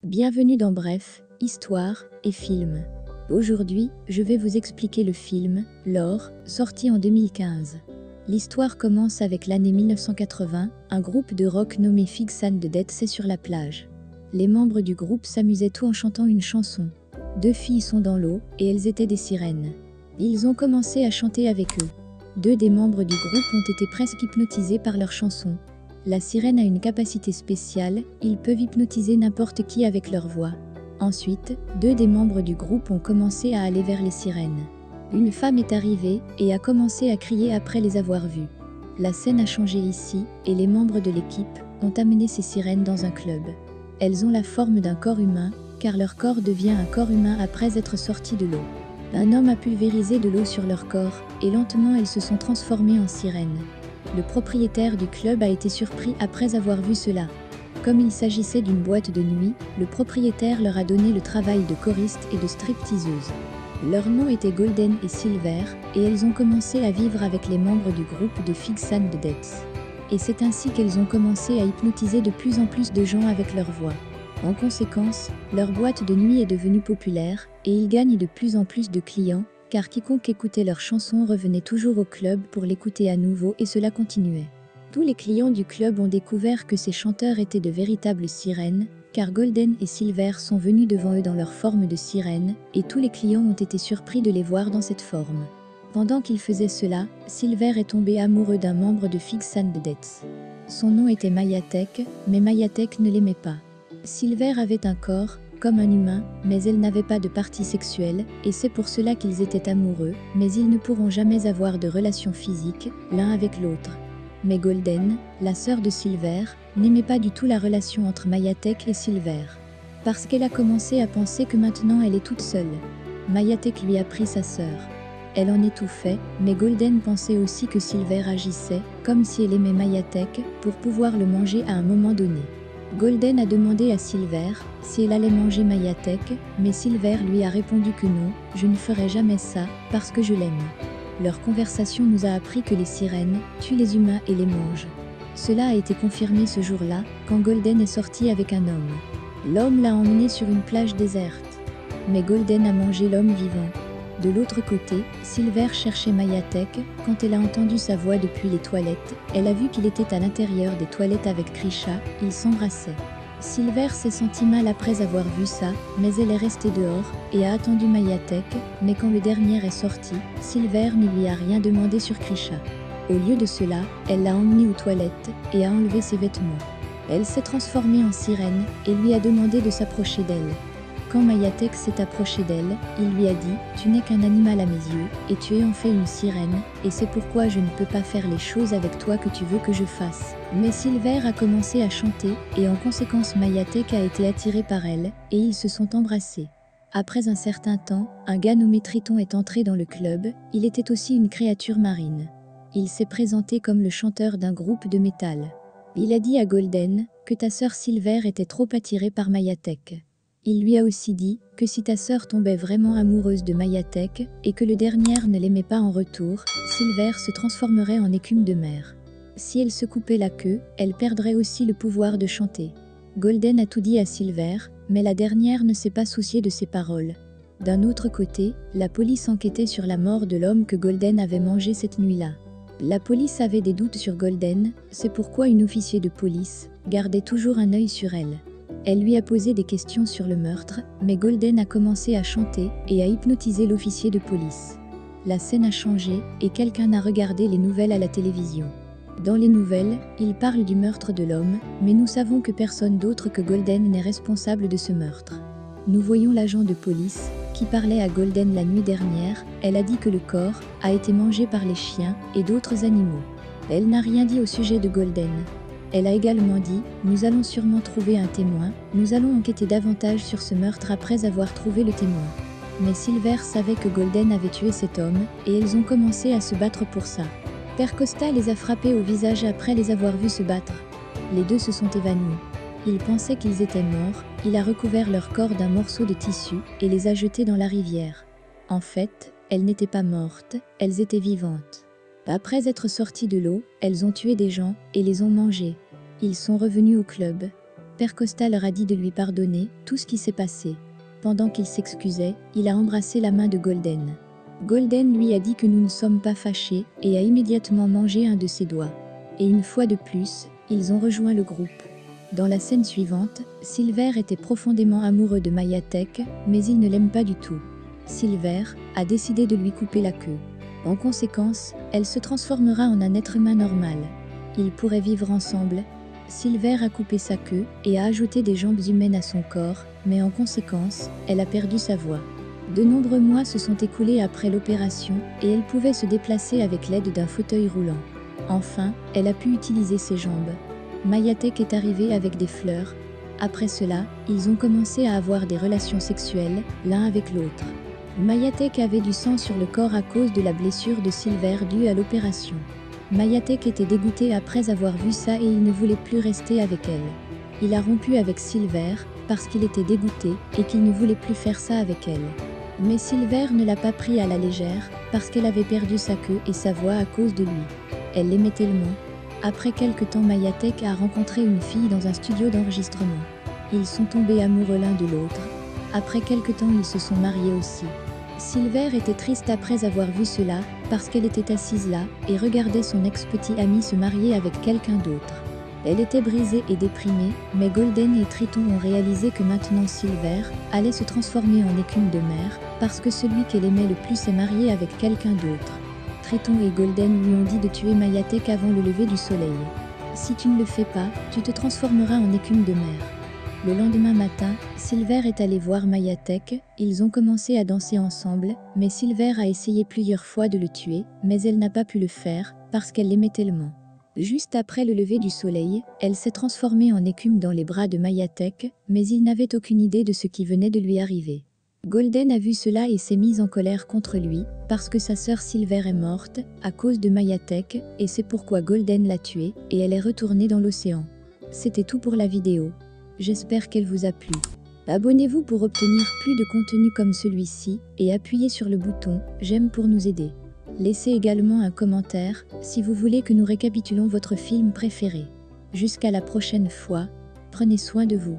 Bienvenue dans Bref, Histoire et Film. Aujourd'hui, je vais vous expliquer le film « L'or », sorti en 2015. L'histoire commence avec l'année 1980, un groupe de rock nommé Figs and the Dead est sur la plage. Les membres du groupe s'amusaient tout en chantant une chanson. Deux filles sont dans l'eau, et elles étaient des sirènes. Ils ont commencé à chanter avec eux. Deux des membres du groupe ont été presque hypnotisés par leur chanson. La sirène a une capacité spéciale, ils peuvent hypnotiser n'importe qui avec leur voix. Ensuite, deux des membres du groupe ont commencé à aller vers les sirènes. Une femme est arrivée et a commencé à crier après les avoir vues. La scène a changé ici, et les membres de l'équipe ont amené ces sirènes dans un club. Elles ont la forme d'un corps humain, car leur corps devient un corps humain après être sorti de l'eau. Un homme a pulvérisé de l'eau sur leur corps, et lentement elles se sont transformées en sirènes. Le propriétaire du club a été surpris après avoir vu cela. Comme il s'agissait d'une boîte de nuit, le propriétaire leur a donné le travail de choristes et de stripteaseuses. Leurs noms étaient Golden et Silver, et elles ont commencé à vivre avec les membres du groupe de Figs and the Dead. Et c'est ainsi qu'elles ont commencé à hypnotiser de plus en plus de gens avec leur voix. En conséquence, leur boîte de nuit est devenue populaire, et ils gagnent de plus en plus de clients, car quiconque écoutait leur chanson revenait toujours au club pour l'écouter à nouveau et cela continuait. Tous les clients du club ont découvert que ces chanteurs étaient de véritables sirènes, car Golden et Silver sont venus devant eux dans leur forme de sirène, et tous les clients ont été surpris de les voir dans cette forme. Pendant qu'ils faisaient cela, Silver est tombé amoureux d'un membre de Figs and the Dead. Son nom était Mayatek, mais Mayatek ne l'aimait pas. Silver avait un corps, comme un humain, mais elle n'avait pas de partie sexuelle, et c'est pour cela qu'ils étaient amoureux, mais ils ne pourront jamais avoir de relation physique, l'un avec l'autre. Mais Golden, la sœur de Silver, n'aimait pas du tout la relation entre Mayatek et Silver. Parce qu'elle a commencé à penser que maintenant elle est toute seule. Mayatek lui a pris sa sœur. Elle en étouffait, mais Golden pensait aussi que Silver agissait, comme si elle aimait Mayatek, pour pouvoir le manger à un moment donné. Golden a demandé à Silver si elle allait manger Mayatek, mais Silver lui a répondu que non, je ne ferai jamais ça, parce que je l'aime. Leur conversation nous a appris que les sirènes tuent les humains et les mangent. Cela a été confirmé ce jour-là, quand Golden est sorti avec un homme. L'homme l'a emmené sur une plage déserte. Mais Golden a mangé l'homme vivant. De l'autre côté, Silver cherchait Mayatek. Quand elle a entendu sa voix depuis les toilettes, elle a vu qu'il était à l'intérieur des toilettes avec Krisha, ils s'embrassaient. Silver s'est senti mal après avoir vu ça, mais elle est restée dehors et a attendu Mayatek, mais quand le dernier est sorti, Silver ne lui a rien demandé sur Krisha. Au lieu de cela, elle l'a emmené aux toilettes et a enlevé ses vêtements. Elle s'est transformée en sirène et lui a demandé de s'approcher d'elle. Quand Mayatek s'est approché d'elle, il lui a dit « Tu n'es qu'un animal à mes yeux, et tu es en fait une sirène, et c'est pourquoi je ne peux pas faire les choses avec toi que tu veux que je fasse. » Mais Silver a commencé à chanter, et en conséquence Mayatek a été attiré par elle, et ils se sont embrassés. Après un certain temps, un gars nommé Triton est entré dans le club, il était aussi une créature marine. Il s'est présenté comme le chanteur d'un groupe de métal. Il a dit à Golden que ta sœur Silver était trop attirée par Mayatek. Il lui a aussi dit que si ta sœur tombait vraiment amoureuse de Mayatek et que le dernier ne l'aimait pas en retour, Silver se transformerait en écume de mer. Si elle se coupait la queue, elle perdrait aussi le pouvoir de chanter. Golden a tout dit à Silver, mais la dernière ne s'est pas souciée de ses paroles. D'un autre côté, la police enquêtait sur la mort de l'homme que Golden avait mangé cette nuit-là. La police avait des doutes sur Golden, c'est pourquoi une officier de police gardait toujours un œil sur elle. Elle lui a posé des questions sur le meurtre, mais Golden a commencé à chanter et à hypnotiser l'officier de police. La scène a changé et quelqu'un a regardé les nouvelles à la télévision. Dans les nouvelles, il parle du meurtre de l'homme, mais nous savons que personne d'autre que Golden n'est responsable de ce meurtre. Nous voyons l'agent de police qui parlait à Golden la nuit dernière. Elle a dit que le corps a été mangé par les chiens et d'autres animaux. Elle n'a rien dit au sujet de Golden. Elle a également dit « Nous allons sûrement trouver un témoin, nous allons enquêter davantage sur ce meurtre après avoir trouvé le témoin. » Mais Silver savait que Golden avait tué cet homme, et elles ont commencé à se battre pour ça. Père Costa les a frappés au visage après les avoir vus se battre. Les deux se sont évanouis. Ils pensaient qu'ils étaient morts, il a recouvert leur corps d'un morceau de tissu et les a jetés dans la rivière. En fait, elles n'étaient pas mortes, elles étaient vivantes. Après être sorties de l'eau, elles ont tué des gens et les ont mangés. Ils sont revenus au club. Père Costa leur a dit de lui pardonner tout ce qui s'est passé. Pendant qu'il s'excusait, il a embrassé la main de Golden. Golden lui a dit que nous ne sommes pas fâchés et a immédiatement mangé un de ses doigts. Et une fois de plus, ils ont rejoint le groupe. Dans la scène suivante, Silver était profondément amoureux de Mayatek, mais il ne l'aime pas du tout. Silver a décidé de lui couper la queue. En conséquence, elle se transformera en un être humain normal. Ils pourraient vivre ensemble. Silver a coupé sa queue et a ajouté des jambes humaines à son corps, mais en conséquence, elle a perdu sa voix. De nombreux mois se sont écoulés après l'opération et elle pouvait se déplacer avec l'aide d'un fauteuil roulant. Enfin, elle a pu utiliser ses jambes. Mayatek est arrivé avec des fleurs. Après cela, ils ont commencé à avoir des relations sexuelles, l'un avec l'autre. Mayatek avait du sang sur le corps à cause de la blessure de Silver due à l'opération. Mayatek était dégoûté après avoir vu ça et il ne voulait plus rester avec elle. Il a rompu avec Silver parce qu'il était dégoûté et qu'il ne voulait plus faire ça avec elle. Mais Silver ne l'a pas pris à la légère parce qu'elle avait perdu sa queue et sa voix à cause de lui. Elle l'aimait tellement. Après quelque temps, Mayatek a rencontré une fille dans un studio d'enregistrement. Ils sont tombés amoureux l'un de l'autre. Après quelque temps, ils se sont mariés aussi. Silver était triste après avoir vu cela, parce qu'elle était assise là et regardait son ex-petit ami se marier avec quelqu'un d'autre. Elle était brisée et déprimée, mais Golden et Triton ont réalisé que maintenant Silver allait se transformer en écume de mer, parce que celui qu'elle aimait le plus est marié avec quelqu'un d'autre. Triton et Golden lui ont dit de tuer Mayatek avant le lever du soleil. Si tu ne le fais pas, tu te transformeras en écume de mer. Le lendemain matin, Silver est allé voir Mayatek, ils ont commencé à danser ensemble, mais Silver a essayé plusieurs fois de le tuer, mais elle n'a pas pu le faire, parce qu'elle l'aimait tellement. Juste après le lever du soleil, elle s'est transformée en écume dans les bras de Mayatek, mais il n'avait aucune idée de ce qui venait de lui arriver. Golden a vu cela et s'est mise en colère contre lui, parce que sa sœur Silver est morte, à cause de Mayatek, et c'est pourquoi Golden l'a tuée, et elle est retournée dans l'océan. C'était tout pour la vidéo. J'espère qu'elle vous a plu. Abonnez-vous pour obtenir plus de contenu comme celui-ci, et appuyez sur le bouton « J'aime » pour nous aider. Laissez également un commentaire, si vous voulez que nous récapitulons votre film préféré. Jusqu'à la prochaine fois, prenez soin de vous.